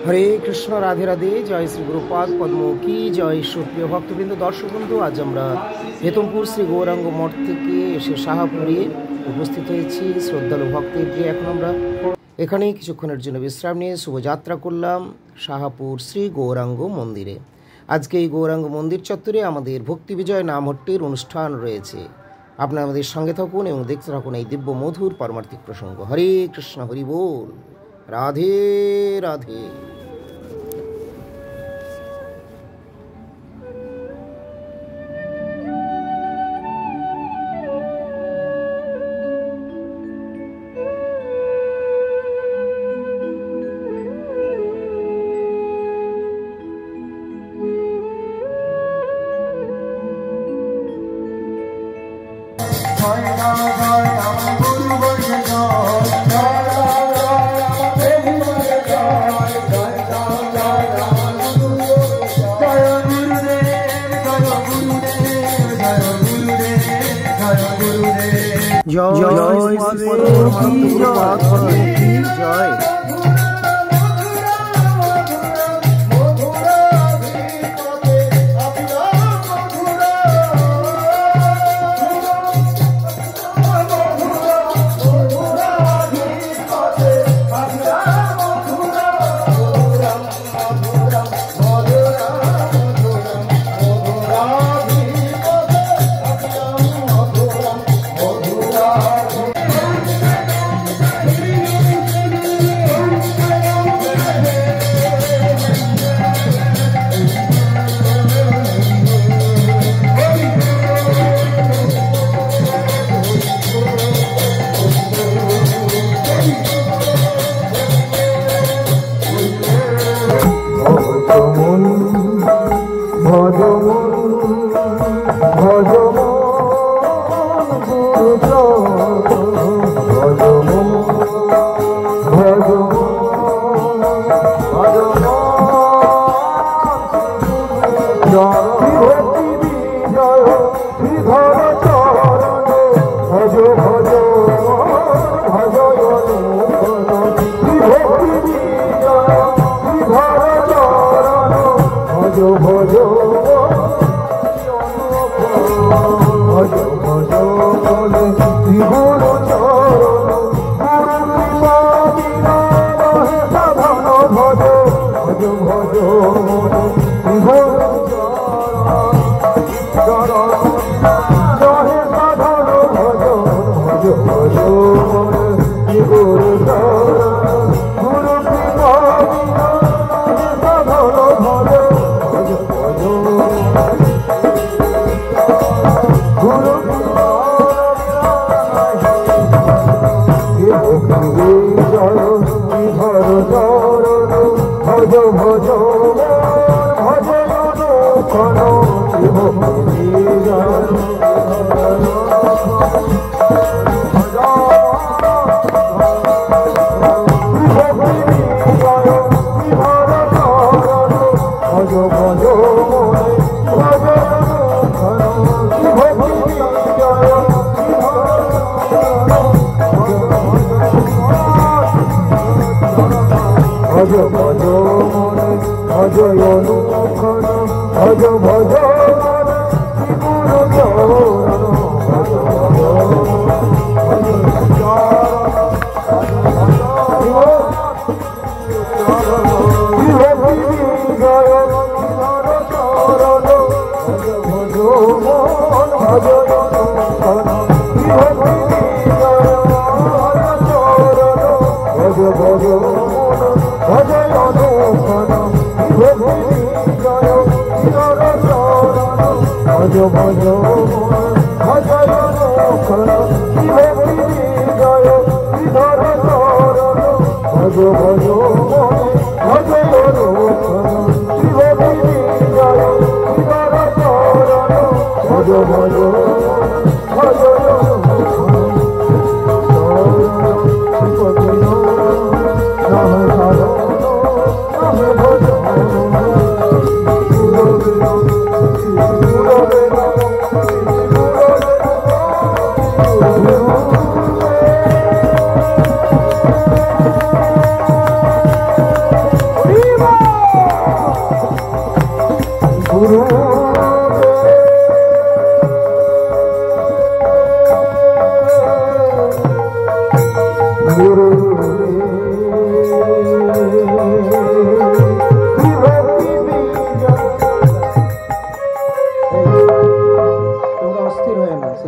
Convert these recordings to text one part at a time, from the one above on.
হরে কৃষ্ণ, রাধে রাধে। জয় শ্রী গুরুপাদ পদ্ম কি জয়। সুপ্রিয় ভক্তবৃন্দ, দর্শক বন্ধু, আজ আমরা হেতমপুর শ্রী গৌরাঙ্গ মঠ থেকে এসে শাহাপুরে উপস্থিত হয়েছি শ্রদ্ধালু ভক্তদের। এখন আমরা এখানে কিছুক্ষণের জন্য বিশ্রাম নিয়ে শুভযাত্রা করলাম শাহাপুর শ্রী গৌরাঙ্গ মন্দিরে। আজকে এই গৌরাঙ্গ মন্দির চত্বরে আমাদের ভক্তি বিজয় নামহট্টের অনুষ্ঠান রয়েছে। আপনারা আমাদের সঙ্গে থাকুন এবং দেখতে থাকুন এই দিব্য মধুর পারমার্থিক প্রসঙ্গ। হরে কৃষ্ণ, হরি বল, রাধে রাধে। জয় জয়।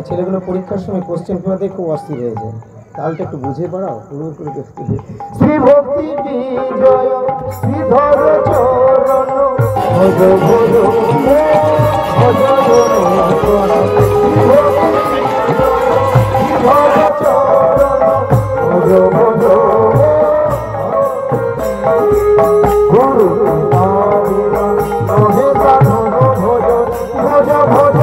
ছেলেগুলো পরীক্ষার সময় কোশ্চেন পেপারে খুব অস্থির হয়ে যায়, তাহলে একটু বুঝে পড়াও, পুরো করে দেখতে। শ্রী ভক্তি বিজয় শ্রীধর চরণ ভজ ভজ ভজ গুরু নহে সাধন ভজ ভজ ভজ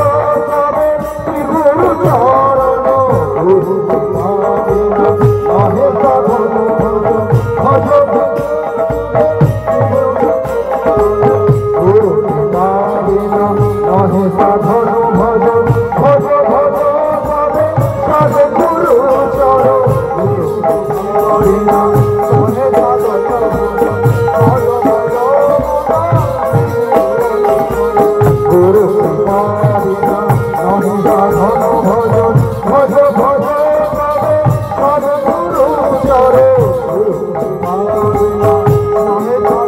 গুরু চরণ গুরু নহে সাধন ভজ ভজ গুরু নহে সাধন ভজ ভজ ভজ সাধে গুরু চরণ গুরু নহে সাধন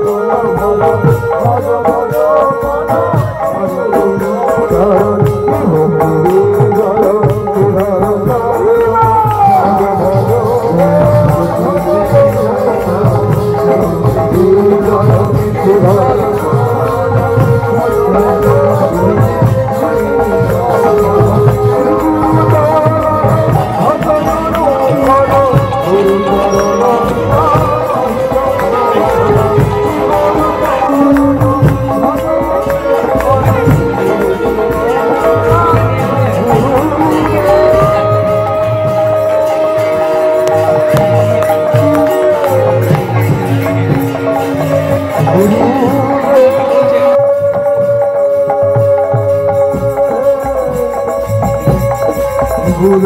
ভজ গুরু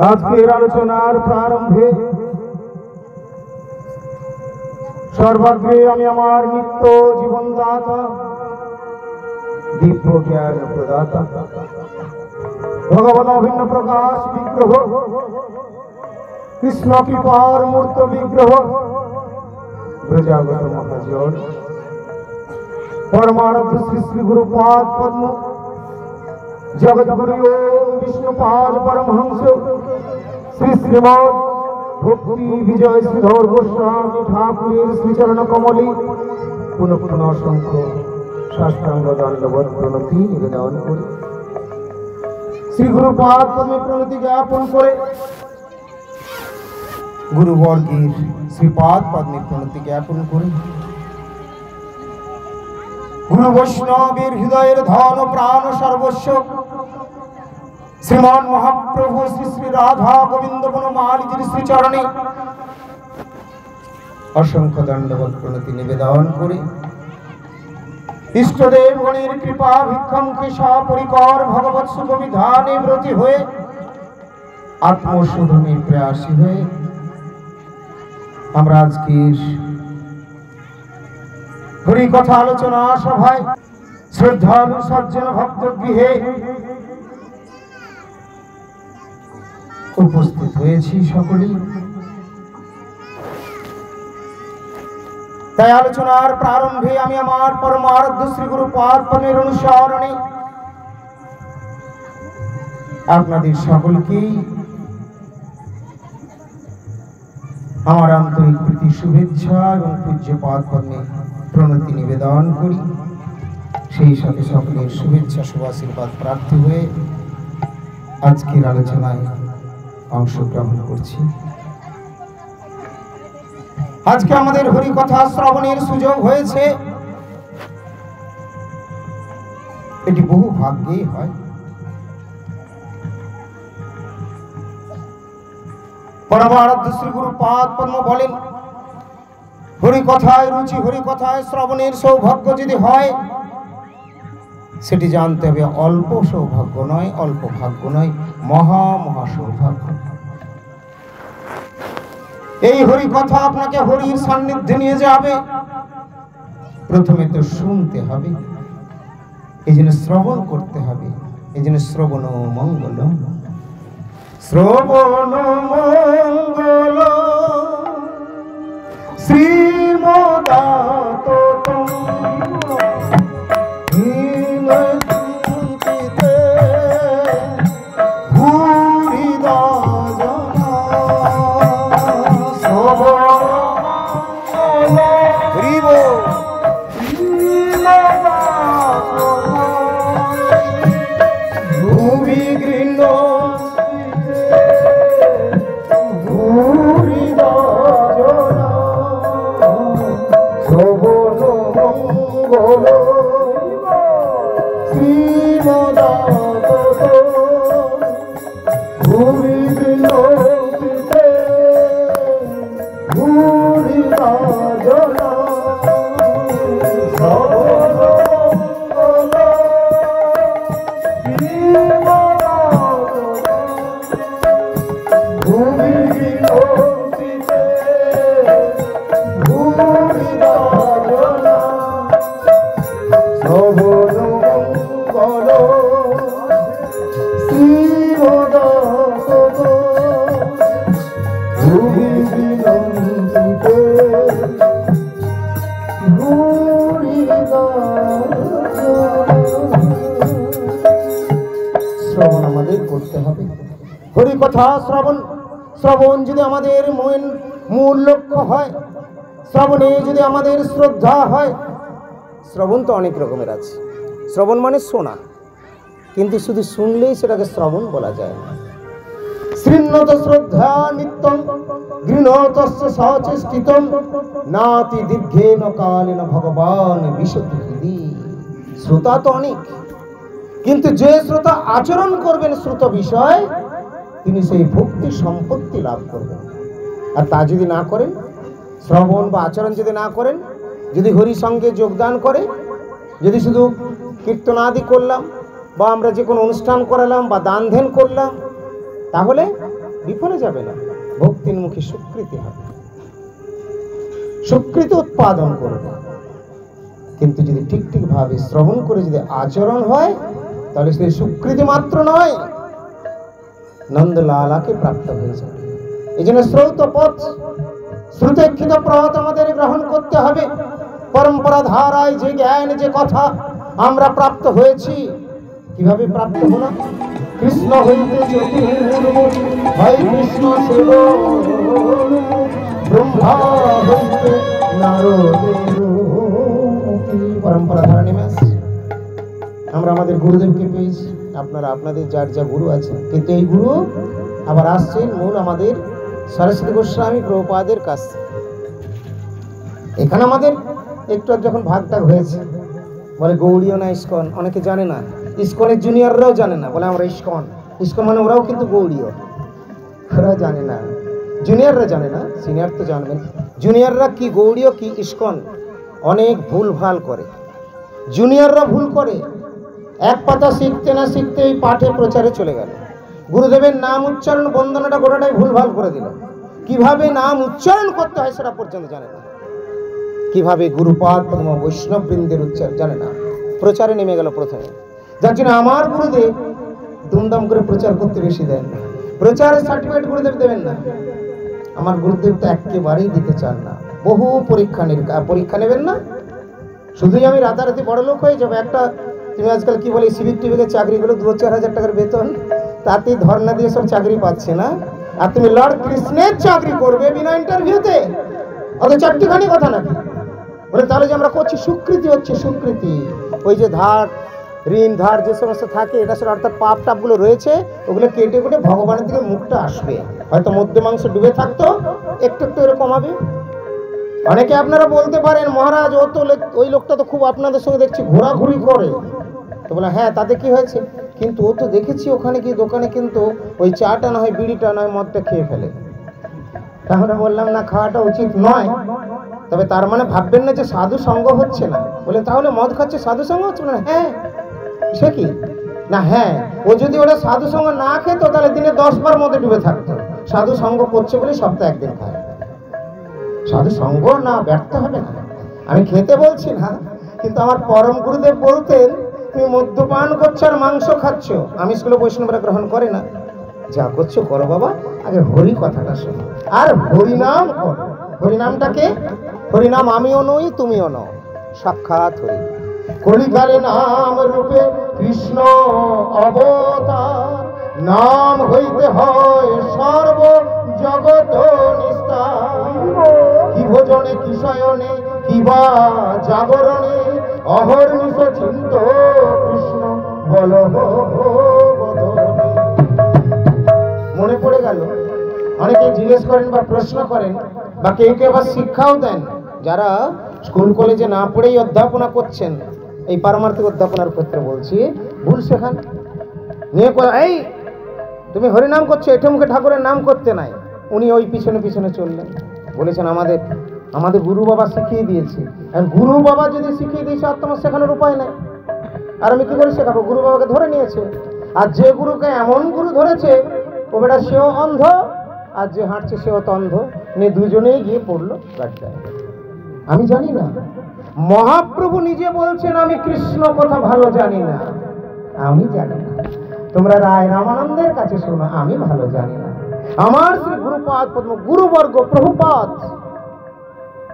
আজকের আলোচনার প্রারম্ভে সর্বাগ্রে আমি আমার নিত্য জীবনদাতা দিব্য জ্ঞান প্রদাতা ভগবান অভিন্ন প্রকাশ বিগ্রহ কৃষ্ণ কৃপার মূর্ত বিগ্রহ প্রজাগত মহাজন পরমারাধ্য শ্রী শ্রী গুরুপাদ পদ্ম জগৎগুরু বিষ্ণুপাদ পরমহংস শ্রী শ্রীমদ ভক্তি বিজয় শ্রীধর গোস্বামী ঠাকুরের শ্রীচরণ কমলে পুনঃ পুনঃ অসংখ্য সাষ্টাঙ্গ দণ্ডবৎ প্রণতি নিবেদন করি। শ্রী গুরুপাদ পদ্মে প্রণতি জ্ঞাপন করে গুরুবর্গের শ্রীপাদ পদ্মে প্রণতি জ্ঞাপন করে গুরু বৈষ্ণবের হৃদয়ের ধন প্রাণ সর্বস্ব শ্রীমান মহাপ্রভু শ্রী শ্রী রাধা গোবিন্দ বনমালীজির শ্রীচরণে অসংখ্য দণ্ডবত প্রণতি নিবেদন করে ইষ্টদেবগণের কৃপা ভিক্ষমকে সপরিকর ভগবৎ সুবিধানে ব্রতী হয়ে আত্মশোধনে প্রয়াসী হয়ে আমরা আজকের হরি কথা আলোচনা সভায় শ্রদ্ধালু সজ্জন ভক্ত গৃহে উপস্থিত হয়েছি সকলেই। তাই আলোচনার প্রারম্ভে আমি আমার পরমারাধ্য শ্রী গুরুপাদ পদ্মের অনুসরণে আপনাদের সকলকেই আমার আন্তরিক প্রীতি শুভেচ্ছা এবং পূজ্যপাদ পদ্মে প্রণতি নিবেদন করি। সেই সাথে সকলের শুভেচ্ছা শুভাশীর্বাদ প্রার্থী হয়ে আজকের আলোচনায় অংশগ্রহণ করছি। আজকে আমাদের হরি কথা শ্রবণের সুযোগ হয়েছে, এটি বহু ভাগ্যেই হয়। পরমারাধ্য শ্রী গুরুপাদ পদ্ম বলেন, হরি কথায় রুচি, হরি কথায় শ্রবণের সৌভাগ্য যদি হয়, সেটি জানতে হবে অল্প সৌভাগ্য নয়, অল্প ভাগ্য নয়, মহা মহা সৌভাগ্য। এই হরি কথা আপনাকে হরির সান্নিধ্যে নিয়ে যাবে, প্রথমে তো শুনতে হবে, এই জন্য শ্রবণ করতে হবে। এই জন্য শ্রবণ মঙ্গল, শ্রবণ মঙ্গল শ্রীমদাত শ্রবণ আমাদের করতে হবে। হরি কথা শ্রবণ, শ্রবণ যদি আমাদের মূল লক্ষ্য হয়, শ্রবণে যদি আমাদের শ্রদ্ধা হয়। শ্রবণ তো অনেক রকমের আছে। শ্রবণ মানে শোনা, কিন্তু শুধু শুনলেই সেটাকে শ্রবণ বলা যায় না। শৃণ্যত শ্রদ্ধা নিত্যং গৃহতস্য সচেষ্টিতং নাতি দীর্ঘেন কালেন ভগবান বিশতি। শ্রোতা তো অনেক, কিন্তু যে শ্রোতা আচরণ করবেন শ্রুত বিষয়, তিনি সেই ভক্তি সম্পত্তি লাভ করবেন। আর তা যদি না করেন, শ্রবণ বা আচরণ যদি না করেন, যদি হরি সঙ্গে যোগদান করে, যদি শুধু কীর্তনাদি করলাম বা আমরা যে কোনো অনুষ্ঠান করালাম বা দান ধ্যান করলাম, তাহলে বিফলে যাবে না, ভক্তির মুখে স্বীকৃতি হবে, স্বীকৃতি উৎপাদন করবে। কিন্তু যদি ঠিক ঠিক ভাবে শ্রবণ করে যদি আচরণ হয়, তাহলে সেই স্বীকৃতি মাত্র নয়, নন্দলালাকে প্রাপ্ত হয়ে যাবে। এই জন্য শ্রৌত পথ, শ্রুতেক্ষিত পথ আমাদের গ্রহণ করতে হবে। পরম্পরা ধারায় যে জ্ঞান, যে কথা আমরা প্রাপ্ত হয়েছি, কিভাবে প্রাপ্ত হলাম? কৃষ্ণ হইতে হয় কৃষ্ণ সেব, ব্রহ্মা হইতে পরম্পরা ধারা নেমে আসছে। আমরা আমাদের গুরুদেবকে পেয়েছি, আপনারা আপনাদের যার যা গুরু আছে, কিন্তু এই গুরু আবার আসছেন মূল আমাদের সরস্বতী গোস্বামী প্রভুপাদের কাছ। এখানে আমাদের একটু যখন ভাগটাগ হয়েছে, বলে গৌড়ীয় না ইস্কন, অনেকে জানে না, ইস্কনের জুনিয়ররাও জানে না, বলে আমরা ইস্কন। ইসকন মানে ওরাও কিন্তু গৌড়ীয়, ওরা জানে না, জুনিয়ররা জানে না, সিনিয়র তো জানবেন। জুনিয়ররা কি গৌড়ীয় কি ইসকন অনেক ভুল ভাল করে, জুনিয়ররা ভুল করে। এক পাতা শিখতে না শিখতে এই পাঠে প্রচারে চলে গেল, গুরুদেবের নাম উচ্চারণ বন্দনাটা গোটাটাই ভুল ভাল করে দিল, কিভাবে নাম উচ্চারণ করতে হয় সেটা পর্যন্ত জানে না, কিভাবে গুরুপাদ বৈষ্ণব বৃন্দের উচ্চারণ জানে না, প্রচারে নেমে গেল প্রথমে। যার জন্য আমার গুরুদেব দুমদাম করে প্রচার করতে বেশি দেন না, প্রচারের সার্টিফিকেট গুরুদেব দেবেন না। আমার গুরুদেব তো একেবারেই দিতে চান না, বহু পরীক্ষা নেবেন না, শুধুই আমি রাতারাতি বড় লোক হয়ে যাবো। একটা তুমি আজকাল কি বলে সিভিক টিভিকের চাকরিগুলো 2-4 হাজার টাকার বেতন, তাতেই ধর্ণা দিয়ে সব চাকরি পাচ্ছে না, আর তুমি লর্ড কৃষ্ণের চাকরি করবে বিনা ইন্টারভিউতে, অত চারটিখানি কথা নাকি? বলে তাহলে যে আমরা করছি স্বীকৃতি হচ্ছে স্বীকৃতি, ওই যে ধার ঋণ ধার যে সমস্ত থাকে এটা সব অর্থাৎ পাপ টাপগুলো রয়েছে ওগুলো কেটে কেটে ভগবানের দিকে মুখটা আসবে, হয়তো মধ্যে মাংস ডুবে থাকতো একটু একটু করে কমাবে। অনেকে আপনারা বলতে পারেন মহারাজ ও তো ওই লোকটা তো খুব আপনাদের সঙ্গে দেখছি ঘোরাঘুরি করে, তো বলে হ্যাঁ তাতে কি হয়েছে, কিন্তু ও তো দেখেছি ওখানে গিয়ে দোকানে কিন্তু ওই চাটা না হয় বিড়িটা নয় মদটা খেয়ে ফেলে। তাহলে বললাম না খাওয়াটা উচিত নয়, তবে তার মানে ভাববেন না যে সাধু সঙ্গ হচ্ছে না। বলে তাহলে মদ খাচ্ছে সাধু সঙ্গ হচ্ছে না? হ্যাঁ সে কি না, হ্যাঁ ও যদি ওরা সাধু সঙ্গ না খেত তাহলে দিনে 10 বার মদে ডুবে থাকতো, সাধু সঙ্গ করছে বলে সপ্তাহে একদিন খায়। সাধু সঙ্গ না ব্যর্থ হবে না, আমি খেতে বলছি না, কিন্তু আমার পরম গুরুদেব বলতেন তুমি মদ্যপান করছো আর মাংস খাচ্ছ, আমি স্কুলে বৈষ্ণবরা গ্রহণ করে না, যা করছো করো বাবা, আগে হরি কথাটা শোনো আর হরিনাম করো। হরিনামটাকে, হরিনাম আমিও নই তুমিও নও, সাক্ষাৎ হরি। কলিকালে নাম রূপে কৃষ্ণ অবতার, নাম হইতে হয় সর্ব জগৎ নিস্তার। কি ভোজনে কি শয়নে কিবা জাগরণে, অহর্নিশ চিন্ত কৃষ্ণ বল বদনে। মনে পড়ে গেল, অনেকে জিজ্ঞেস করেন বা প্রশ্ন করেন বা কেউ কেউ আবার শিক্ষাও দেন, যারা স্কুল কলেজে না পড়েই অধ্যাপনা করছেন, এই পারমার্থিক অধ্যাপনার ক্ষেত্রে বলছি, ভুল শেখান নিয়ে এই তুমি হরিনাম করছো, এঠে মুখে ঠাকুরের নাম করতে নাই। উনি ওই পিছনে পিছনে চললেন, বলেছেন আমাদের গুরু বাবা শিখিয়ে দিয়েছে, আর গুরু বাবা যদি শিখিয়ে দিয়েছে আর তোমার শেখানোর উপায় নেই, আর আমি কি করে শেখাবো? গুরু বাবাকে ধরে নিয়েছে, আর যে গুরুকে এমন গুরু ধরেছে ও বেটা সেও অন্ধ, আর যে হাঁটছে সেও তো অন্ধ, নিয়ে দুজনেই গিয়ে পড়লো গাড্ডায়। আমি জানি না, মহাপ্রভু নিজে বলছেন আমি কৃষ্ণ কথা ভালো জানি না, আমি জানি না, তোমরা রায় রামানন্দের কাছে শোনো, আমি ভালো জানি না। আমার শ্রী গুরুপাদ পদ্ম গুরুবর্গ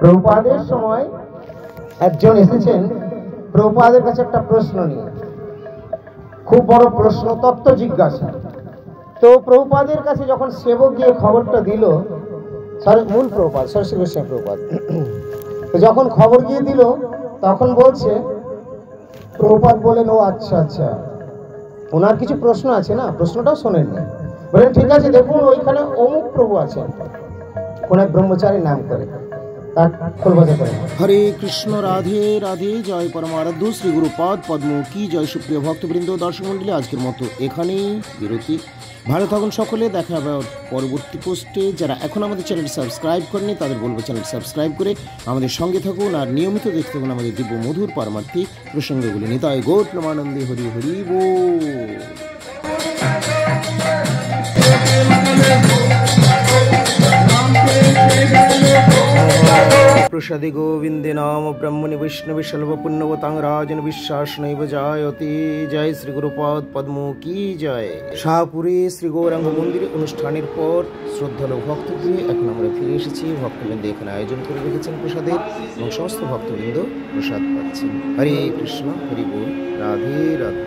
প্রভুপাদের সময় একজন এসেছেন প্রভুপাদের কাছে একটা প্রশ্ন নিয়ে, খুব বড় প্রশ্ন, তত্ত্ব জিজ্ঞাসা। তো প্রভুপাদের কাছে যখন সেবক গিয়ে খবরটা দিল, মূল প্রভুপাদ সরস্বতী গোস্বামী প্রভুপাদ, তো যখন খবর গিয়ে দিল তখন বলছে, প্রভুপাদ বলেন ও আচ্ছা আচ্ছা, ওনার কিছু প্রশ্ন আছে না, প্রশ্নটাও শোনেননি। বলেন ঠিক আছে, দেখুন ওইখানে অমুক প্রভু আছেন, কোন এক ব্রহ্মচারী নাম করে, তার খোলবাজা করে। হরে কৃষ্ণ, রাধে রাধে, জয় পরমারাধ্য শ্রী গুরুপাদ পদ্ম কি জয়। সুপ্রিয় ভক্তবৃন্দ, দর্শক মন্ডলী, আজকের মতো এখানেই বিরতি। ভালো থাকুন সকলে, দেখা হবে পরবর্তী পোস্টে। যারা এখন আমাদের চ্যানেল সাবস্ক্রাইব করেনি তাদের বলবো চ্যানেল সাবস্ক্রাইব করে আমাদের সঙ্গে থাকুন, আর নিয়মিত দেখতে থাকুন আমাদের দিব্য মধুর পারমার্থিক প্রসঙ্গগুলি। নিতাই গৌর প্রেমানন্দে, হরি হরি বল। প্রসাদে গোবিন্দে নাম ব্রহ্মণি বৈষ্ণবে সর্ব পুণ্যবতাং রাজন বিশ্বাস নৈব জায়তে। জয় শ্রী গুরুপাদ পদ্ম কি জয়। শাহপুরে শ্রী গৌরাঙ্গ মন্দিরে অনুষ্ঠানের পর শ্রদ্ধালু ভক্তদের এখন আমরা ফিরে এসেছি। ভক্তবৃন্দ এখানে আয়োজন করে রেখেছেন প্রসাদের, এবং সমস্ত ভক্তবৃন্দ প্রসাদ পাচ্ছেন। হরে কৃষ্ণ, হরি বল, রাধে রাধে।